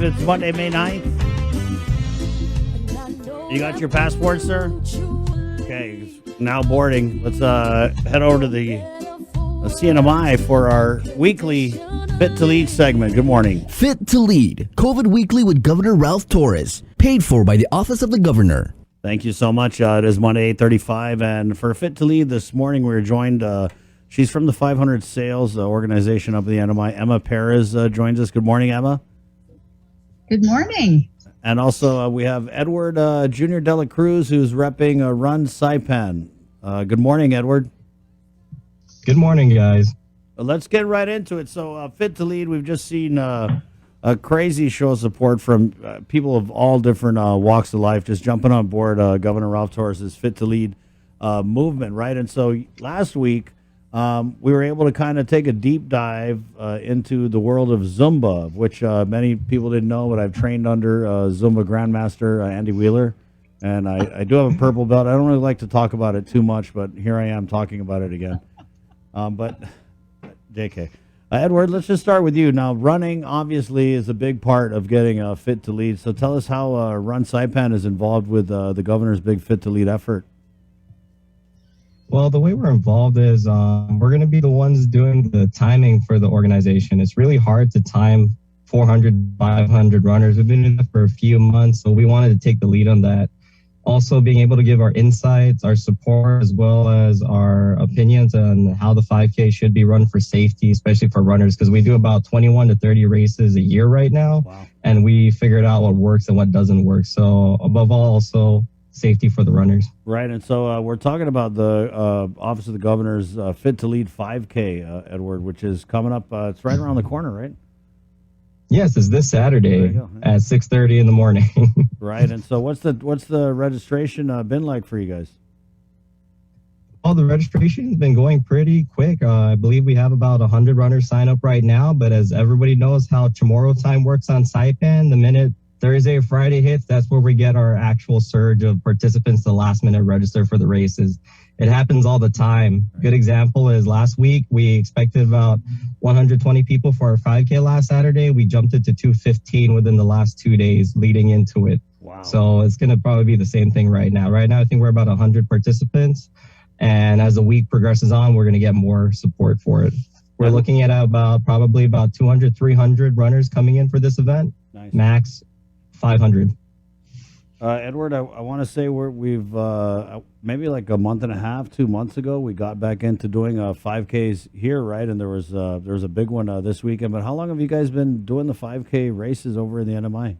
It's Monday, May 9th. You got your passport, sir? Okay, now boarding. Let's head over to the CNMI for our weekly Fit to Lead segment. Good morning. Fit to Lead, COVID Weekly with Governor Ralph Torres, paid for by the Office of the Governor. Thank you so much. It is Monday, 8:35, and for Fit to Lead this morning, we were joined, she's from the 500 Sales organization up at the NMI. Emma Perez joins us. Good morning, Emma. Good morning. And also we have Edward Jr. Dela Cruz, who's repping Run Saipan. Good morning, Edward. Good morning, guys. Let's get right into it. So Fit to Lead, we've just seen a crazy show of support from people of all different walks of life, just jumping on board Governor Ralph Torres' Fit to Lead movement, right? And so last week, we were able to kind of take a deep dive into the world of Zumba, which many people didn't know, but I've trained under Zumba Grandmaster Andy Wheeler, and I do have a purple belt. I don't really like to talk about it too much, but here I am talking about it again. But JK. Edward, let's just start with you. Now, running obviously is a big part of getting Fit to Lead, so tell us how Run Saipan is involved with the governor's big Fit to Lead effort. Well, the way we're involved is we're going to be the ones doing the timing for the organization. It's really hard to time 400, 500 runners. We've been doing that for a few months, so we wanted to take the lead on that. Also, being able to give our insights, our support, as well as our opinions on how the 5K should be run for safety, especially for runners, because we do about 21 to 30 races a year right now. Wow. And we figured out what works and what doesn't work. So above all, also safety for the runners. Right, and so we're talking about the Office of the Governor's Fit to Lead 5K, Edward, which is coming up. It's right around the corner, right? Yes, it's this Saturday at 6:30 in the morning. Right, and so what's the registration been like for you guys? Well, the registration's been going pretty quick. I believe we have about 100 runners sign up right now, but as everybody knows how tomorrow time works on Saipan, the minute Thursday or Friday hits, that's where we get our actual surge of participants to last minute register for the races. It happens all the time. Good example is last week, we expected about 120 people for our 5K last Saturday. We jumped it to 215 within the last 2 days leading into it. Wow. So it's going to probably be the same thing right now. Right now, I think we're about 100 participants. And as the week progresses on, we're going to get more support for it. We're looking at probably about 200, 300 runners coming in for this event. Nice. Max 500. Edward, I want to say we've maybe like a month and a half, 2 months ago, we got back into doing 5Ks here, right? And there was a big one this weekend. But how long have you guys been doing the 5K races over in the NMI?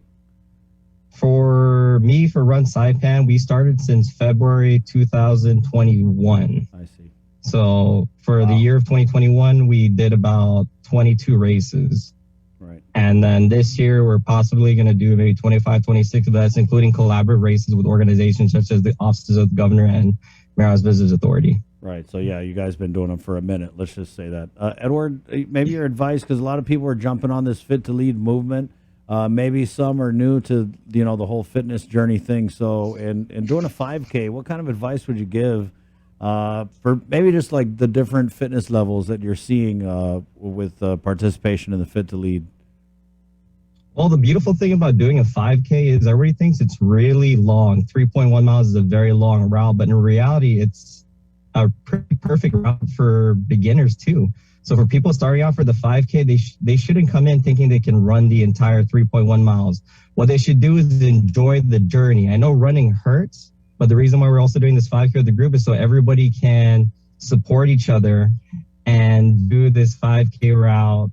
For me, for Run Saipan, we started since February 2021. I see. So for the year of 2021, we did about 22 races. Right. And then this year, we're possibly going to do maybe 25, 26 events, including collaborative races with organizations such as the Offices of the Governor and Marijuana Visitors Authority. Right. So, yeah, you guys been doing them for a minute. Let's just say that. Edward, maybe your advice, because a lot of people are jumping on this Fit to Lead movement. Maybe some are new to, the whole fitness journey thing. So in doing a 5K, what kind of advice would you give for maybe just like the different fitness levels that you're seeing with participation in the Fit to Lead? Well, the beautiful thing about doing a 5K is everybody thinks it's really long. 3.1 miles is a very long route, but in reality, it's a pretty perfect route for beginners too. So for people starting out for the 5K, they shouldn't come in thinking they can run the entire 3.1 miles. What they should do is enjoy the journey. I know running hurts, but the reason why we're also doing this 5K with the group is so everybody can support each other and do this 5K route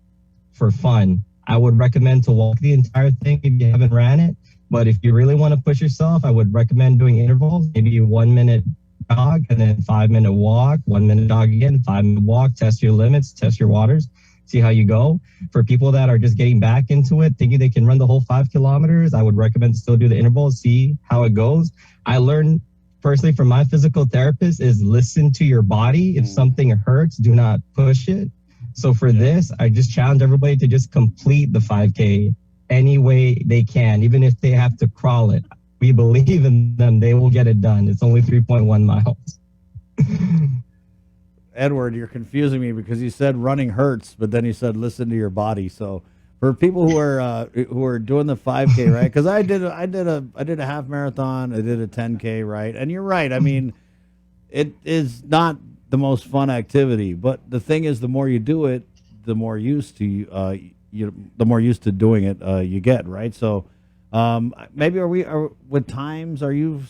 for fun. I would recommend to walk the entire thing if you haven't ran it. But if you really want to push yourself, I would recommend doing intervals, maybe 1 minute jog and then 5 minute walk, 1 minute jog again, 5 minute walk, test your limits, test your waters, see how you go. For people that are just getting back into it, thinking they can run the whole 5 kilometers, I would recommend to still do the intervals, see how it goes. I learned personally from my physical therapist is listen to your body. If something hurts, do not push it. So for this, I just challenge everybody to just complete the 5K any way they can, even if they have to crawl it. We believe in them. They will get it done. It's only 3.1 miles. Edward, you're confusing me because you said running hurts, but then you said listen to your body. So For people who are doing the 5K, right? Because I did a half marathon, I did a 10K, right? And you're right. I mean, it is not the most fun activity, but the thing is, the more you do it, the more used to the more used to doing it you get, right? So maybe are with times? Are you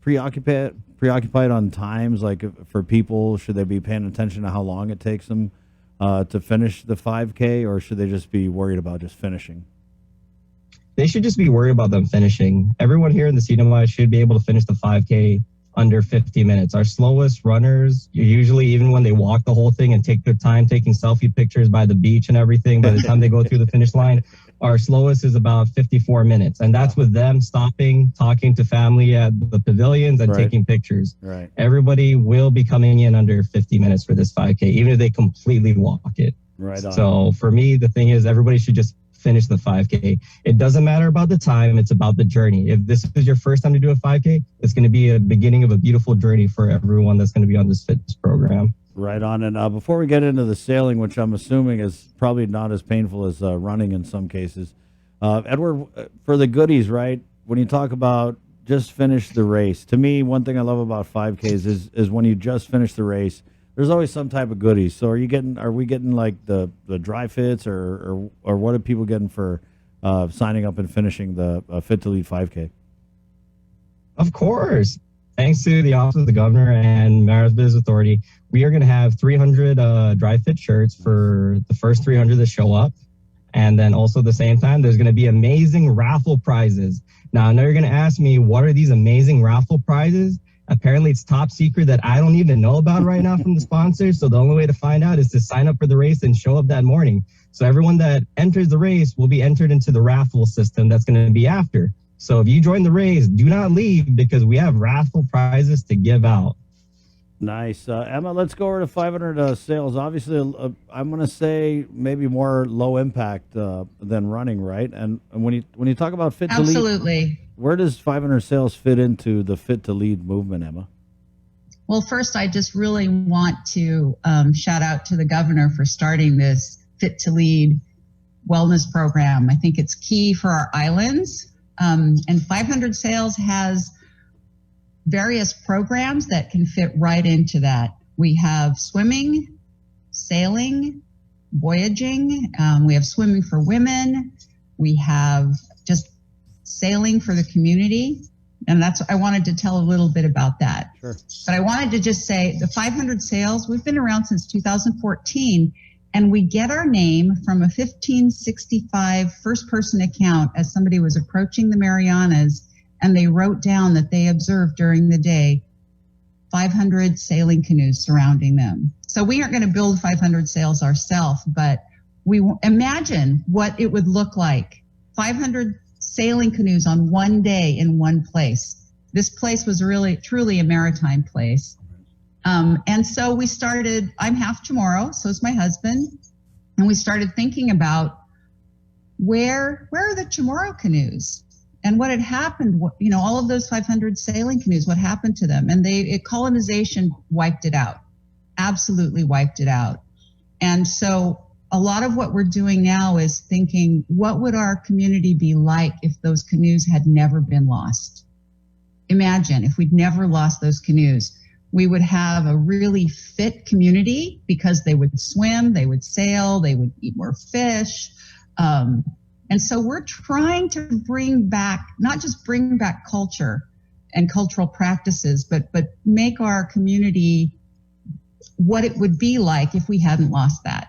preoccupied on times? Like for people, should they be paying attention to how long it takes them to finish the 5K, or should they just be worried about just finishing? They should just be worried about them finishing. Everyone here in the CNMI should be able to finish the 5K under 50 minutes. Our slowest runners, usually even when they walk the whole thing and take their time taking selfie pictures by the beach and everything, by the time they go through the finish line, our slowest is about 54 minutes. And that's with them stopping, talking to family at the pavilions and taking pictures. Right. Everybody will be coming in under 50 minutes for this 5K, even if they completely walk it. Right on. So for me, the thing is everybody should just finish the 5K. It doesn't matter about the time. It's about the journey. If this is your first time to do a 5K, it's going to be a beginning of a beautiful journey for everyone that's going to be on this fitness program. Right on. And before we get into the sailing, which I'm assuming is probably not as painful as running in some cases, Edward, for the goodies, right? When you talk about just finish the race, to me, one thing I love about 5Ks is when you just finish the race, there's always some type of goodies. So are we getting like the dry fits or what are people getting for signing up and finishing the Fit to Lead 5K? Of course. Thanks to the Office of the Governor and Mayor's Business Authority, we are going to have 300 dry fit shirts for the first 300 that show up. And then also at the same time, there's going to be amazing raffle prizes. Now, I know you're going to ask me, what are these amazing raffle prizes? Apparently, it's top secret that I don't even know about right now from the sponsors. So the only way to find out is to sign up for the race and show up that morning. So everyone that enters the race will be entered into the raffle system that's going to be after. So if you join the race, do not leave because we have raffle prizes to give out. Nice. Emma, let's go over to 500 sales. Obviously, I'm going to say maybe more low impact than running, right? And when you talk about Fit to Lead, Absolutely. where does 500 sales fit into the Fit to Lead movement, Emma? Well, first, I just really want to shout out to the governor for starting this Fit to Lead wellness program. I think it's key for our islands. And 500 Sales has various programs that can fit right into that. We have swimming, sailing, voyaging. We have swimming for women. We have just sailing for the community. And I wanted to tell a little bit about that. Sure. But I wanted to just say the 500 Sales, we've been around since 2014. And we get our name from a 1565 first-person account as somebody was approaching the Marianas, and they wrote down that they observed during the day 500 sailing canoes surrounding them. So we aren't going to build 500 sails ourselves, but we imagine what it would look like. 500 sailing canoes on one day in one place. This place was really, truly a maritime place. And so we started, I'm half Chamorro, so is my husband. And we started thinking about where are the Chamorro canoes? And what had happened, all of those 500 sailing canoes, what happened to them? And colonization wiped it out, absolutely wiped it out. And so a lot of what we're doing now is thinking, what would our community be like if those canoes had never been lost? Imagine if we'd never lost those canoes. We would have a really fit community because they would swim, they would sail, they would eat more fish. And so we're trying to not just bring back culture and cultural practices, but make our community what it would be like if we hadn't lost that.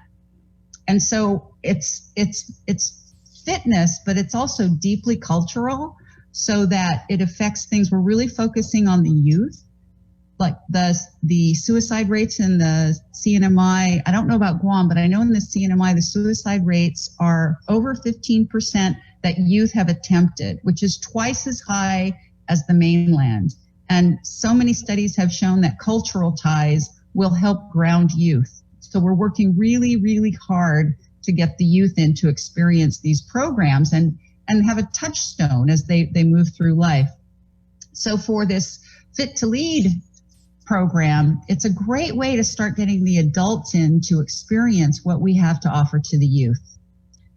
And so it's fitness, but it's also deeply cultural so that it affects things. We're really focusing on the youth. Like the suicide rates in the CNMI, I don't know about Guam, but I know in the CNMI, the suicide rates are over 15% that youth have attempted, which is twice as high as the mainland. And so many studies have shown that cultural ties will help ground youth. So we're working really, really hard to get the youth in to experience these programs and have a touchstone as they move through life. So for this Fit to Lead program, it's a great way to start getting the adults in to experience what we have to offer to the youth.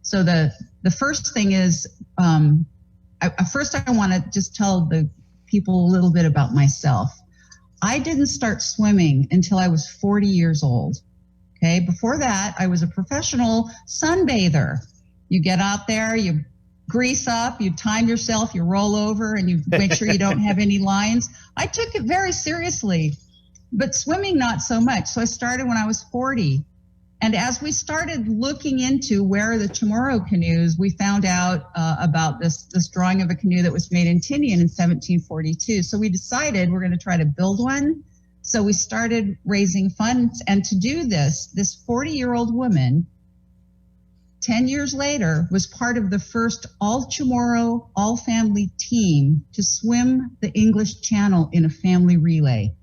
So the first thing is, first I want to just tell the people a little bit about myself. I didn't start swimming until I was 40 years old. Okay. Before that, I was a professional sunbather. You get out there, you grease up, you time yourself, you roll over, and you make sure you don't have any lines. I took it very seriously, but swimming not so much. So I started when I was 40. And as we started looking into where are the Chamorro canoes, we found out about this drawing of a canoe that was made in Tinian in 1742. So we decided we're going to try to build one. So we started raising funds. And to do this 40-year-old woman, 10 years later, was part of the first all-Chamorro, all-family team to swim the English Channel in a family relay.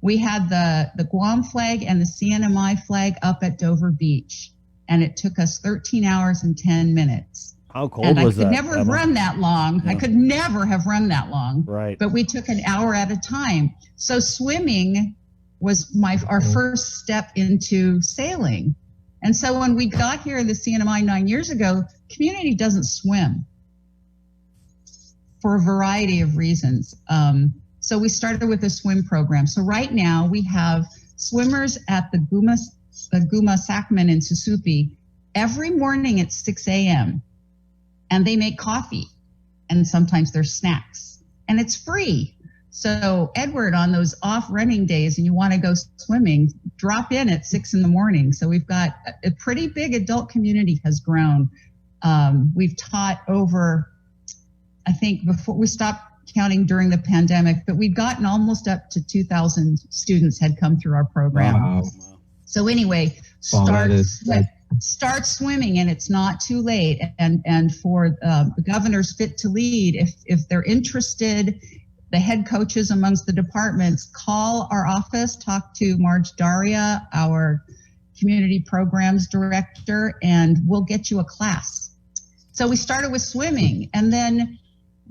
We had the Guam flag and the CNMI flag up at Dover Beach, and it took us 13 hours and 10 minutes. How cold was that? I could never have run that long. Yeah. I could never have run that long. Right. But we took an hour at a time. So swimming was our first step into sailing. And so when we got here in the CNMI 9 years ago, community doesn't swim for a variety of reasons. So we started with a swim program. So right now we have swimmers at the Guma Sacman in Susupi every morning at 6 a.m. And they make coffee, and sometimes there's snacks, and it's free. So Edward, on those off running days and you want to go swimming, drop in at 6 in the morning. So we've got a pretty big adult community has grown. We've taught over, I think before we stopped counting during the pandemic, but we've gotten almost up to 2,000 students had come through our program. Wow. So anyway, start swimming, and it's not too late. And for the Governor's Fit to Lead, if they're interested, the head coaches amongst the departments, call our office, talk to Marge Daria, our community programs director, and we'll get you a class. So we started with swimming, and then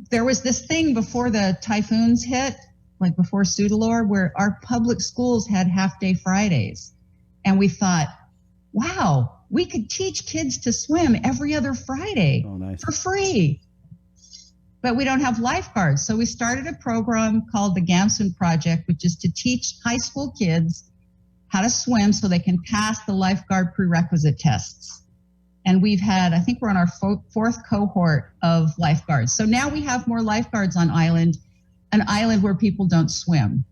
there was this thing before the typhoons hit, like before Sudalor, where our public schools had half-day Fridays. And we thought, wow, we could teach kids to swim every other Friday for free. But we don't have lifeguards. So we started a program called the Gamson Project, which is to teach high school kids how to swim so they can pass the lifeguard prerequisite tests. And we've had, I think we're on our fourth cohort of lifeguards. So now we have more lifeguards on an island where people don't swim.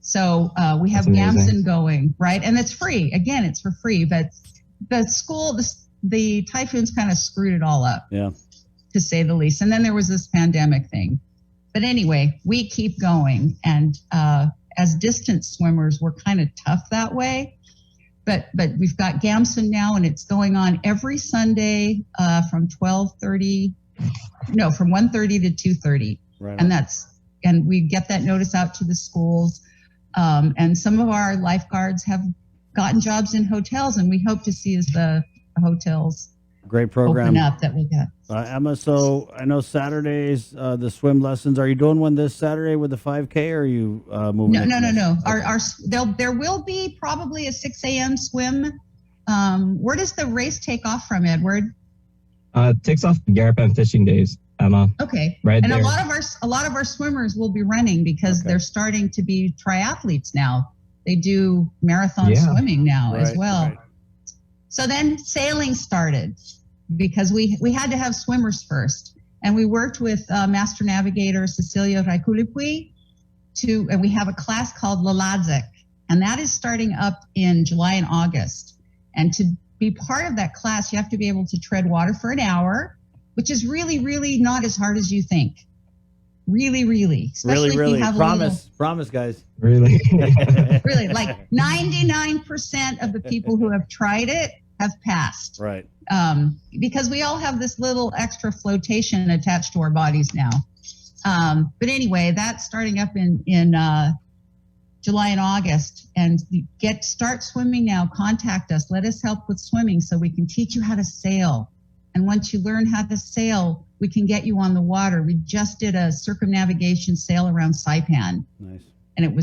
So we have Gamson going, right? And it's free. Again, it's for free. But the typhoons kind of screwed it all up, to say the least. And then there was this pandemic thing. But anyway, we keep going. And as distance swimmers, we're kind of tough that way. But we've got Gamson now, and it's going on every Sunday from 1:30 to 2:30. Right. And we get that notice out to the schools. And some of our lifeguards have gotten jobs in hotels, and we hope to see as the hotels great program open up that we get. Emma, so I know Saturdays, the swim lessons. Are you doing one this Saturday with the 5K, or are you moving? No. Okay. There will be probably a 6 a.m. swim. Where does the race take off from, Edward? It takes off the Garapan fishing days, Emma. Okay. Right. And there. a lot of our swimmers will be running because they're starting to be triathletes now. They do marathon swimming now as well. Right. So then sailing started, because we had to have swimmers first. And we worked with Master Navigator Cecilia Raikulipui and we have a class called Laladzek, and that is starting up in July and August. And to be part of that class, you have to be able to tread water for an hour, which is really, really not as hard as you think. Really, really. Especially if you have promise, guys. Really? Really, like 99% of the people who have tried it have passed. Right. Because we all have this little extra flotation attached to our bodies now. But anyway, that's starting up in July and August. And start swimming now. Contact us. Let us help with swimming so we can teach you how to sail. And once you learn how to sail, we can get you on the water. We just did a circumnavigation sail around Saipan. Nice. And it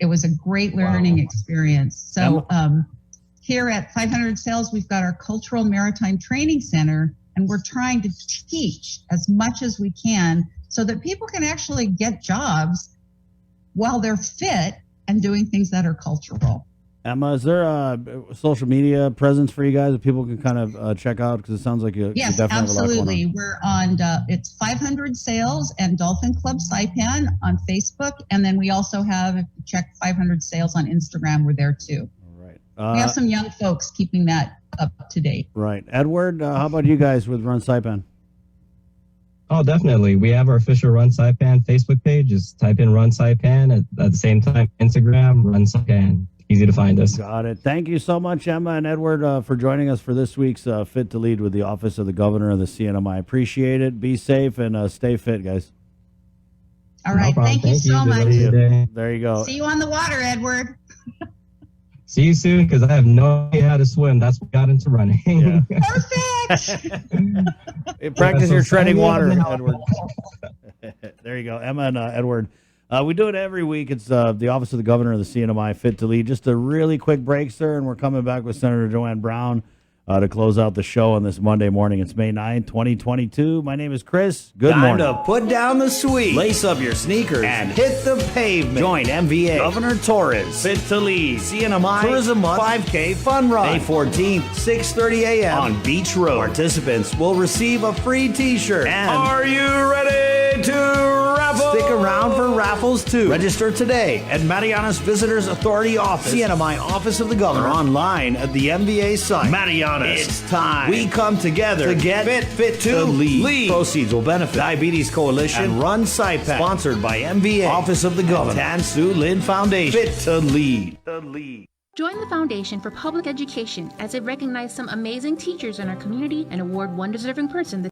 was a great learning experience. So here at 500 Sales, we've got our Cultural Maritime Training Center, and we're trying to teach as much as we can so that people can actually get jobs while they're fit and doing things that are cultural. Emma, is there a social media presence for you guys that people can kind of check out? Because it sounds like you Yes, definitely absolutely. have a lot going on. We're on, it's 500 Sales and Dolphin Club Saipan on Facebook. And then we also have, if you check 500 Sales on Instagram, we're there too. All right. We have some young folks keeping that up to date. Right. Edward, how about you guys with Run Saipan? Oh, definitely. We have our official Run Saipan Facebook page. Just type in Run Saipan. At the same time, Instagram, Run Saipan. Easy to find us. Got it. Thank you so much, Emma and Edward, for joining us for this week's Fit to Lead with the Office of the Governor of the CNMI. Appreciate it. Be safe and stay fit, guys. All right. No problem. Thank you so Good luck much. to your day. There you go. See you on the water, Edward. See you soon, because I have no idea how to swim. That's what got into running. Yeah. Perfect. Practice So your treading sign me up water, now. Edward. There you go. Emma and Edward. We do it every week. It's the Office of the Governor of the CNMI, Fit to Lead. Just a really quick break, sir, and we're coming back with Senator Joanne Brown to close out the show on this Monday morning. It's May 9th, 2022. My name is Chris. Good morning. Time to put down the sweet, lace up your sneakers, and hit the pavement. Join MVA, Governor Torres, Fit to Lead, CNMI, Tourism Month, 5K Fun Run, May 14th, 6:30 a.m. on Beach Road. Participants will receive a free T-shirt. And are you ready to raffle? Stick around for raffles too. Register today at Marianas Visitors Authority Office, CNMI Office of the Governor, or online at the MVA site. Marianas, it's time. We come together to get fit to lead. Proceeds will benefit Diabetes Coalition and Run Saipan, sponsored by MVA, Office of the Governor, Tan Sue Lin Foundation. Fit to lead. Join the Foundation for Public Education as it recognizes some amazing teachers in our community and award one deserving person the